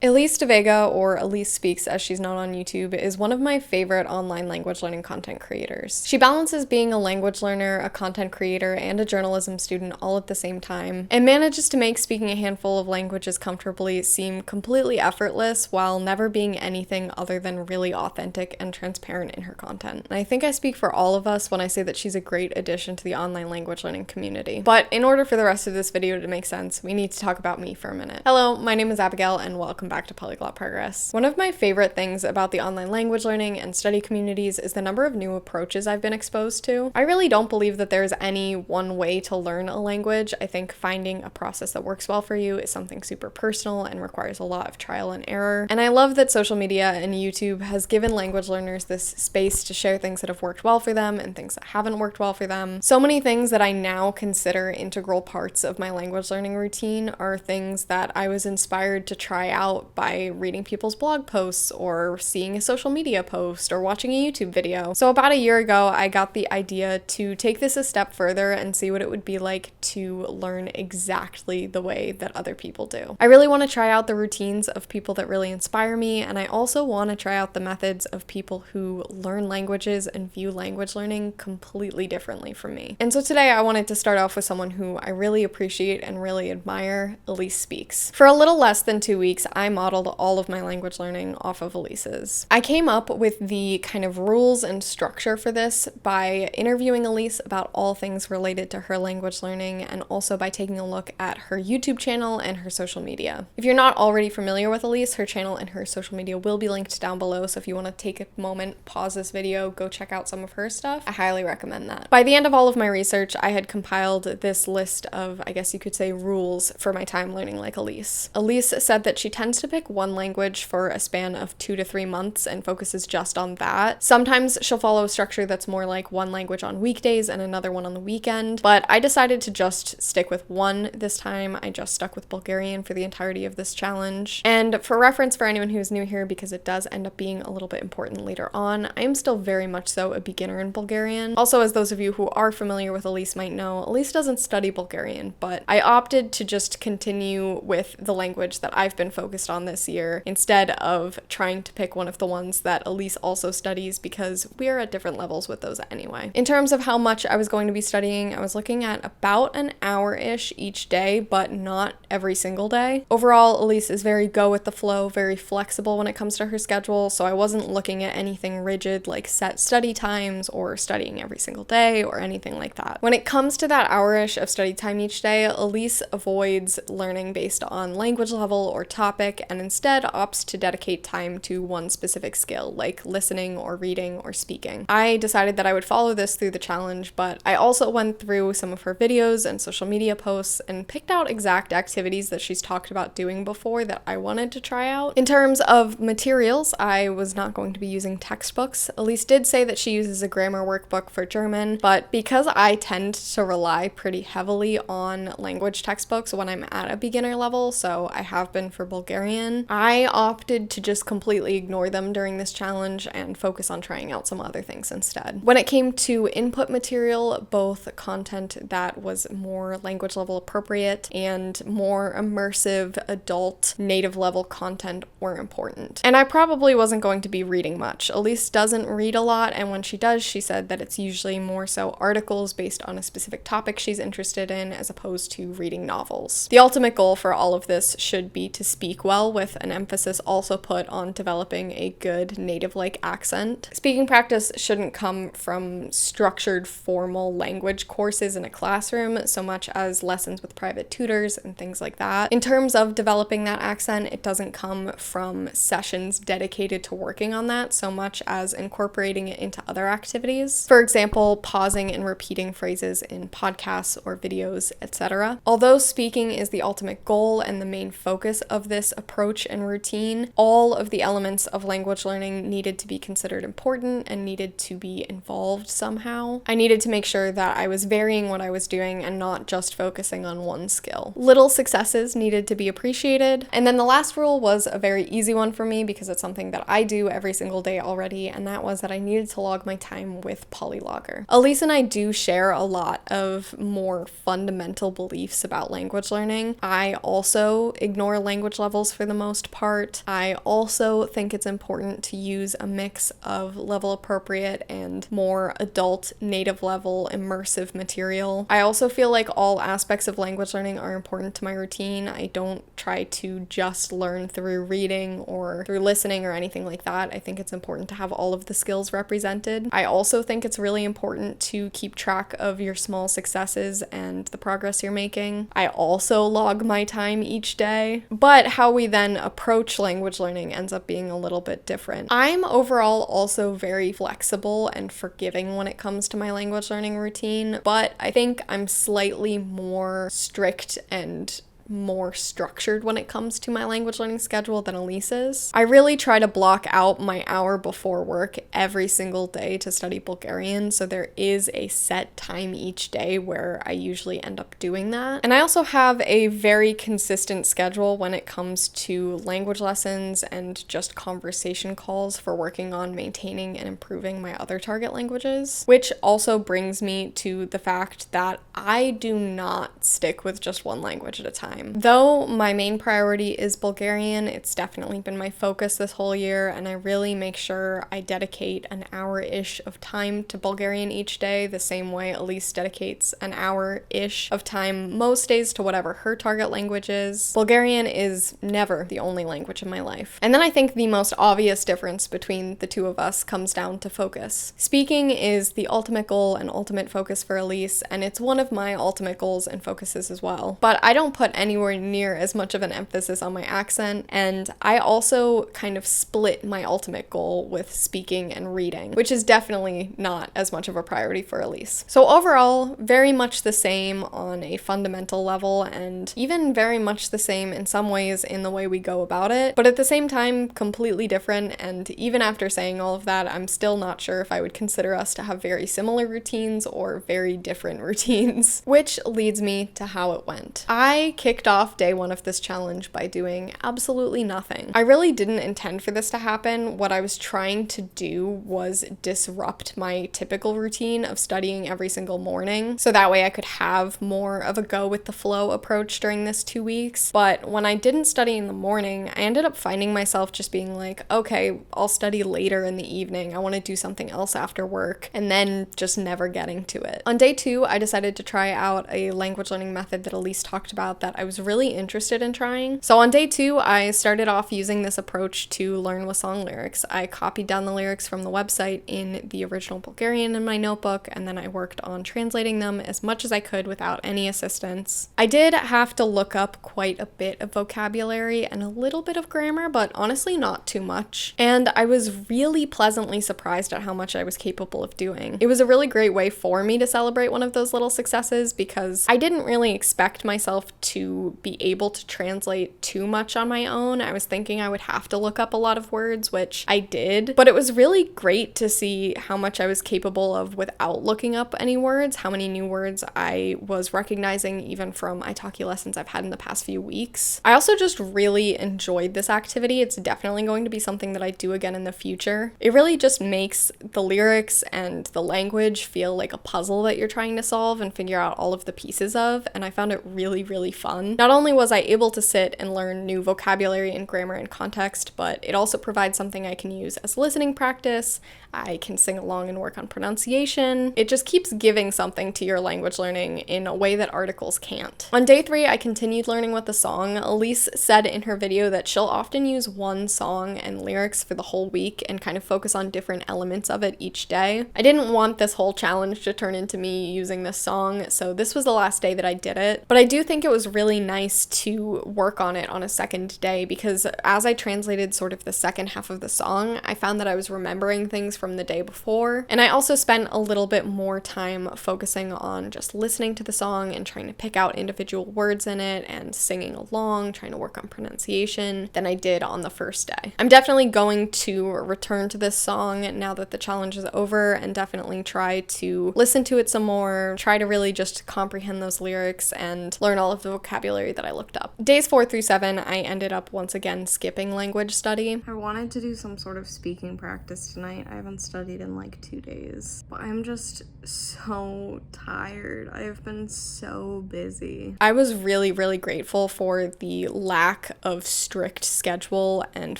Elysse or Elysse Speaks, as she's known on YouTube, is one of my favorite online language learning content creators. She balances being a language learner, a content creator, and a journalism student all at the same time, and manages to make speaking a handful of languages comfortably seem completely effortless while never being anything other than really authentic and transparent in her content. And I think I speak for all of us when I say that she's a great addition to the online language learning community. But in order for the rest of this video to make sense, we need to talk about me for a minute. Hello, my name is Abigail, and welcome back to Polyglot Progress. One of my favorite things about the online language learning and study communities is the number of new approaches I've been exposed to. I really don't believe that there's any one way to learn a language. I think finding a process that works well for you is something super personal and requires a lot of trial and error. And I love that social media and YouTube has given language learners this space to share things that have worked well for them and things that haven't worked well for them. So many things that I now consider integral parts of my language learning routine are things that I was inspired to try out by reading people's blog posts or seeing a social media post or watching a YouTube video. So about a year ago, I got the idea to take this a step further and see what it would be like to learn exactly the way that other people do. I really want to try out the routines of people that really inspire me, and I also want to try out the methods of people who learn languages and view language learning completely differently from me. And so today I wanted to start off with someone who I really appreciate and really admire, Elysse Speaks. For a little less than 2 weeks, I modeled all of my language learning off of Elysse's. I came up with the kind of rules and structure for this by interviewing Elysse about all things related to her language learning, and also by taking a look at her YouTube channel and her social media. If you're not already familiar with Elysse, her channel and her social media will be linked down below, so if you want to take a moment, pause this video, go check out some of her stuff, I highly recommend that. By the end of all of my research, I had compiled this list of, I guess you could say, rules for my time learning like Elysse. Elysse said that she tends to pick one language for a span of 2 to 3 months and focuses just on that. Sometimes she'll follow a structure that's more like one language on weekdays and another one on the weekend, but I decided to just stick with one this time. I just stuck with Bulgarian for the entirety of this challenge. And for reference for anyone who's new here, because it does end up being a little bit important later on, I am still very much so a beginner in Bulgarian. Also, as those of you who are familiar with Elysse might know, Elysse doesn't study Bulgarian, but I opted to just continue with the language that I've been focused on this year instead of trying to pick one of the ones that Elysse also studies, because we are at different levels with those anyway. In terms of how much I was going to be studying, I was looking at about an hour-ish each day, but not every single day. Overall, Elysse is very go with the flow, very flexible when it comes to her schedule, so I wasn't looking at anything rigid like set study times or studying every single day or anything like that. When it comes to that hour-ish of study time each day, Elysse avoids learning based on language level or topic and instead opts to dedicate time to one specific skill, like listening or reading or speaking. I decided that I would follow this through the challenge, but I also went through some of her videos and social media posts and picked out exact activities that she's talked about doing before that I wanted to try out. In terms of materials, I was not going to be using textbooks. Elysse did say that she uses a grammar workbook for German, but because I tend to rely pretty heavily on language textbooks when I'm at a beginner level, so I have been for Bulgarian, I opted to just completely ignore them during this challenge and focus on trying out some other things instead. When it came to input material, both content that was more language level appropriate and more immersive adult native level content were important. And I probably wasn't going to be reading much. Elysse doesn't read a lot, and when she does, she said that it's usually more so articles based on a specific topic she's interested in as opposed to reading novels. The ultimate goal for all of this should be to speak well, with an emphasis also put on developing a good native-like accent. Speaking practice shouldn't come from structured formal language courses in a classroom so much as lessons with private tutors and things like that. In terms of developing that accent, it doesn't come from sessions dedicated to working on that so much as incorporating it into other activities. For example, pausing and repeating phrases in podcasts or videos, etc. Although speaking is the ultimate goal and the main focus of this approach and routine, all of the elements of language learning needed to be considered important and needed to be involved somehow. I needed to make sure that I was varying what I was doing and not just focusing on one skill. Little successes needed to be appreciated. And then the last rule was a very easy one for me because it's something that I do every single day already, and that was that I needed to log my time with Polyglot. Elysse and I do share a lot of more fundamental beliefs about language learning. I also ignore language levels levels for the most part. I also think it's important to use a mix of level appropriate and more adult native level immersive material. I also feel like all aspects of language learning are important to my routine. I don't try to just learn through reading or through listening or anything like that. I think it's important to have all of the skills represented. I also think it's really important to keep track of your small successes and the progress you're making. I also log my time each day, but how we then approach language learning ends up being a little bit different. I'm overall also very flexible and forgiving when it comes to my language learning routine, but I think I'm slightly more strict and more structured when it comes to my language learning schedule than Elysse is. I really try to block out my hour before work every single day to study Bulgarian, so there is a set time each day where I usually end up doing that. And I also have a very consistent schedule when it comes to language lessons and just conversation calls for working on maintaining and improving my other target languages, which also brings me to the fact that I do not stick with just one language at a time. Though my main priority is Bulgarian, it's definitely been my focus this whole year, and I really make sure I dedicate an hour-ish of time to Bulgarian each day, the same way Elysse dedicates an hour-ish of time most days to whatever her target language is. Bulgarian is never the only language in my life. And then I think the most obvious difference between the two of us comes down to focus. Speaking is the ultimate goal and ultimate focus for Elysse, and it's one of my ultimate goals and focuses as well. But I don't put anywhere near as much of an emphasis on my accent, and I also kind of split my ultimate goal with speaking and reading, which is definitely not as much of a priority for Elysse. So overall, very much the same on a fundamental level, and even very much the same in some ways in the way we go about it, but at the same time, completely different. And even after saying all of that, I'm still not sure if I would consider us to have very similar routines or very different routines, which leads me to how it went. I kicked off day one of this challenge by doing absolutely nothing. I really didn't intend for this to happen. What I was trying to do was disrupt my typical routine of studying every single morning, so that way I could have more of a go with the flow approach during this 2 weeks. But when I didn't study in the morning, I ended up finding myself just being like, okay, I'll study later in the evening. I want to do something else after work, and then just never getting to it. On day 2, I decided to try out a language learning method that Elysse talked about that I was really interested in trying. So on day 2, I started off using this approach to learn with song lyrics. I copied down the lyrics from the website in the original Bulgarian in my notebook, and then I worked on translating them as much as I could without any assistance. I did have to look up quite a bit of vocabulary and a little bit of grammar, but honestly not too much. And I was really pleasantly surprised at how much I was capable of doing. It was a really great way for me to celebrate one of those little successes because I didn't really expect myself to be able to translate too much on my own. I was thinking I would have to look up a lot of words, which I did, but it was really great to see how much I was capable of without looking up any words, how many new words I was recognizing even from italki lessons I've had in the past few weeks. I also just really enjoyed this activity. It's definitely going to be something that I do again in the future. It really just makes the lyrics and the language feel like a puzzle that you're trying to solve and figure out all of the pieces of, and I found it really, really fun. Not only was I able to sit and learn new vocabulary and grammar and context, but it also provides something I can use as listening practice. I can sing along and work on pronunciation. It just keeps giving something to your language learning in a way that articles can't. On day 3, I continued learning with the song. Elysse said in her video that she'll often use one song and lyrics for the whole week and kind of focus on different elements of it each day. I didn't want this whole challenge to turn into me using this song, so this was the last day that I did it. But I do think it was really nice to work on it on a second day because as I translated sort of the second half of the song, I found that I was remembering things from the day before. And I also spent a little bit more time focusing on just listening to the song and trying to pick out individual words in it and singing along, trying to work on pronunciation than I did on the first day. I'm definitely going to return to this song now that the challenge is over and definitely try to listen to it some more, try to really just comprehend those lyrics and learn all of the vocabulary vocabulary that I looked up. Days 4 through 7, I ended up once again skipping language study. I wanted to do some sort of speaking practice tonight. I haven't studied in like 2 days, but I'm just so tired. I have been so busy. I was really, really grateful for the lack of strict schedule and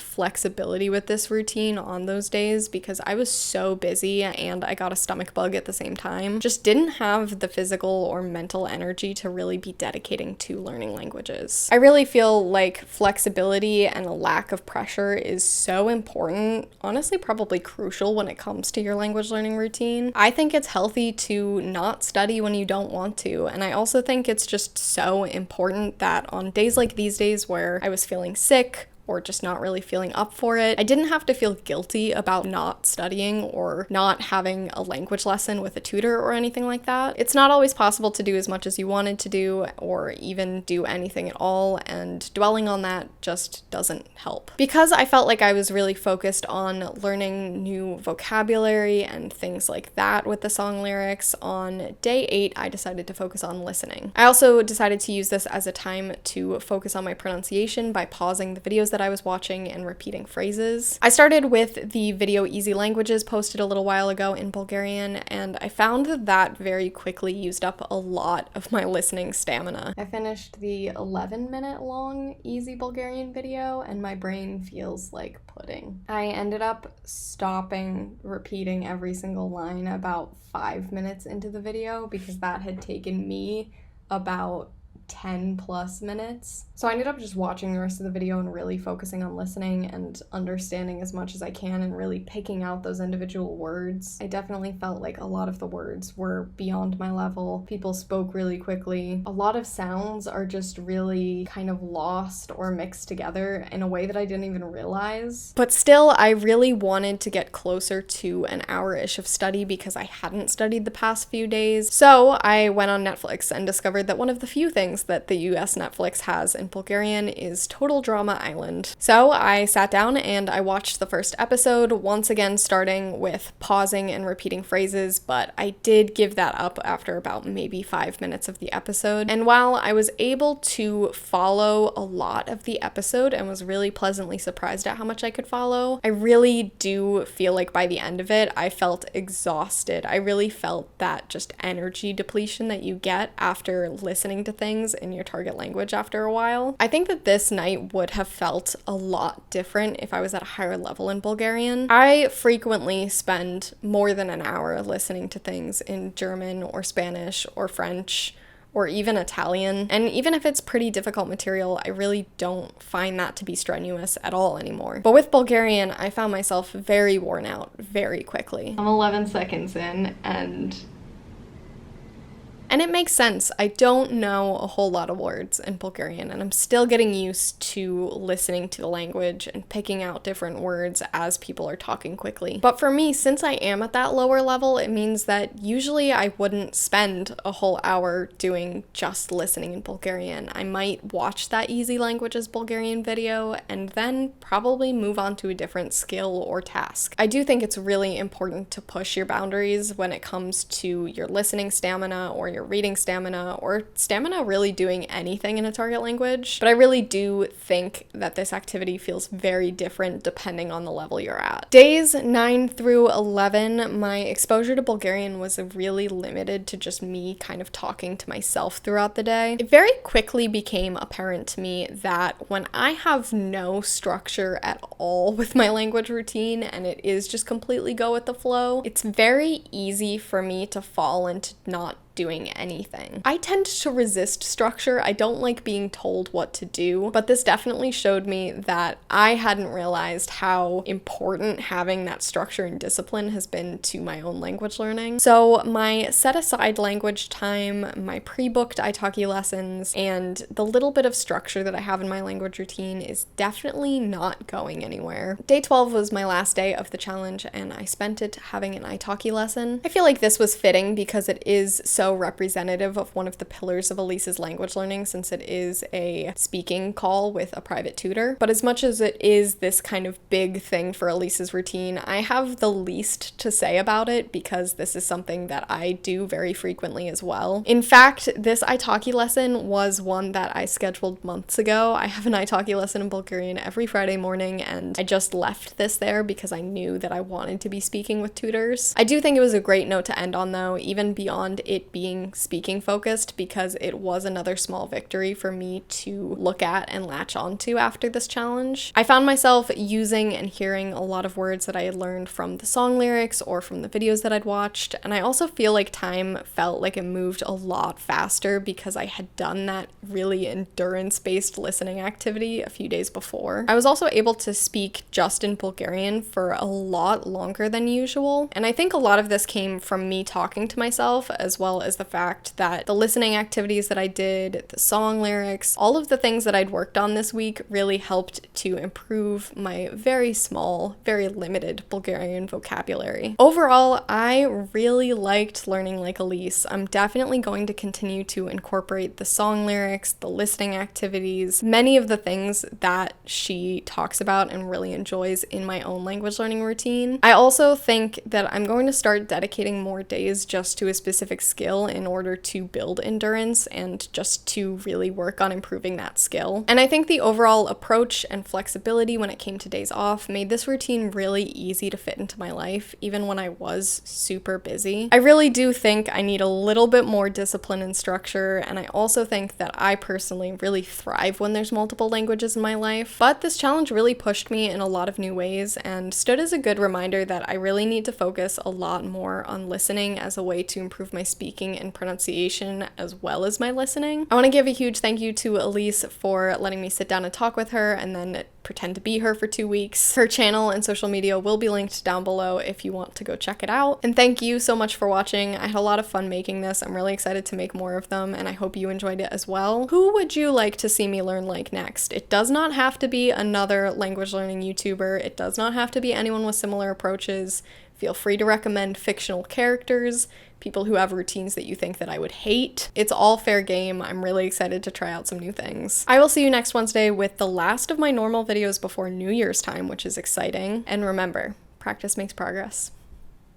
flexibility with this routine on those days because I was so busy and I got a stomach bug at the same time. Just didn't have the physical or mental energy to really be dedicating to learning languages. I really feel like flexibility and a lack of pressure is so important, honestly probably crucial when it comes to your language learning routine. I think it's healthy to not study when you don't want to, and I also think it's just so important that on days like these days where I was feeling sick or just not really feeling up for it, I didn't have to feel guilty about not studying or not having a language lesson with a tutor or anything like that. It's not always possible to do as much as you wanted to do or even do anything at all, and dwelling on that just doesn't help. Because I felt like I was really focused on learning new vocabulary and things like that with the song lyrics, on day 8 I decided to focus on listening. I also decided to use this as a time to focus on my pronunciation by pausing the videos that I was watching and repeating phrases. I started with the video Easy Languages posted a little while ago in Bulgarian, and I found that very quickly used up a lot of my listening stamina. I finished the 11-minute long Easy Bulgarian video and my brain feels like pudding. I ended up stopping repeating every single line about 5 minutes into the video because that had taken me about 10 plus minutes. So I ended up just watching the rest of the video and really focusing on listening and understanding as much as I can and really picking out those individual words. I definitely felt like a lot of the words were beyond my level. People spoke really quickly. A lot of sounds are just really kind of lost or mixed together in a way that I didn't even realize. But still, I really wanted to get closer to an hour-ish of study because I hadn't studied the past few days. So I went on Netflix and discovered that one of the few things that the US Netflix has in Bulgarian is Total Drama Island. So I sat down and I watched the first episode, once again starting with pausing and repeating phrases, but I did give that up after about maybe 5 minutes of the episode. And while I was able to follow a lot of the episode and was really pleasantly surprised at how much I could follow, I really do feel like by the end of it, I felt exhausted. I really felt that just energy depletion that you get after listening to things in your target language after a while. I think that this night would have felt a lot different if I was at a higher level in Bulgarian. I frequently spend more than an hour listening to things in German or Spanish or French or even Italian, and even if it's pretty difficult material, I really don't find that to be strenuous at all anymore. But with Bulgarian, I found myself very worn out very quickly. I'm 11 seconds in, and it makes sense. I don't know a whole lot of words in Bulgarian, and I'm still getting used to listening to the language and picking out different words as people are talking quickly. But for me, since I am at that lower level, it means that usually I wouldn't spend a whole hour doing just listening in Bulgarian. I might watch that Easy Languages Bulgarian video and then probably move on to a different skill or task. I do think it's really important to push your boundaries when it comes to your listening stamina or your reading stamina, or stamina really doing anything in a target language. But I really do think that this activity feels very different depending on the level you're at. Days 9 through 11, my exposure to Bulgarian was really limited to just me kind of talking to myself throughout the day. It very quickly became apparent to me that when I have no structure at all with my language routine and it is just completely go with the flow, it's very easy for me to fall into not doing anything. I tend to resist structure. I don't like being told what to do, but this definitely showed me that I hadn't realized how important having that structure and discipline has been to my own language learning. So my set aside language time, my pre-booked italki lessons, and the little bit of structure that I have in my language routine is definitely not going anywhere. Day 12 was my last day of the challenge, and I spent it having an italki lesson. I feel like this was fitting because it is so so representative of one of the pillars of Elysse's language learning, since it is a speaking call with a private tutor. But as much as it is this kind of big thing for Elysse's routine, I have the least to say about it because this is something that I do very frequently as well. In fact, this italki lesson was one that I scheduled months ago. I have an italki lesson in Bulgarian every Friday morning, and I just left this there because I knew that I wanted to be speaking with tutors. I do think it was a great note to end on though, even beyond it being speaking focused, because it was another small victory for me to look at and latch onto after this challenge. I found myself using and hearing a lot of words that I had learned from the song lyrics or from the videos that I'd watched, and I also feel like time felt like it moved a lot faster because I had done that really endurance-based listening activity a few days before. I was also able to speak just in Bulgarian for a lot longer than usual, and I think a lot of this came from me talking to myself, as well as the fact that the listening activities that I did, the song lyrics, all of the things that I'd worked on this week really helped to improve my very small, very limited Bulgarian vocabulary. Overall, I really liked learning like Elysse. I'm definitely going to continue to incorporate the song lyrics, the listening activities, many of the things that she talks about and really enjoys in my own language learning routine. I also think that I'm going to start dedicating more days just to a specific skill in order to build endurance and just to really work on improving that skill. And I think the overall approach and flexibility when it came to days off made this routine really easy to fit into my life, even when I was super busy. I really do think I need a little bit more discipline and structure, and I also think that I personally really thrive when there's multiple languages in my life. But this challenge really pushed me in a lot of new ways and stood as a good reminder that I really need to focus a lot more on listening as a way to improve my speaking and pronunciation as well as my listening. I want to give a huge thank you to Elysse for letting me sit down and talk with her and then pretend to be her for 2 weeks. Her channel and social media will be linked down below if you want to go check it out. And thank you so much for watching. I had a lot of fun making this. I'm really excited to make more of them, and I hope you enjoyed it as well. Who would you like to see me learn like next? It does not have to be another language learning YouTuber. It does not have to be anyone with similar approaches. Feel free to recommend fictional characters, people who have routines that you think that I would hate. It's all fair game. I'm really excited to try out some new things. I will see you next Wednesday with the last of my normal videos before New Year's time, which is exciting. And remember, practice makes progress.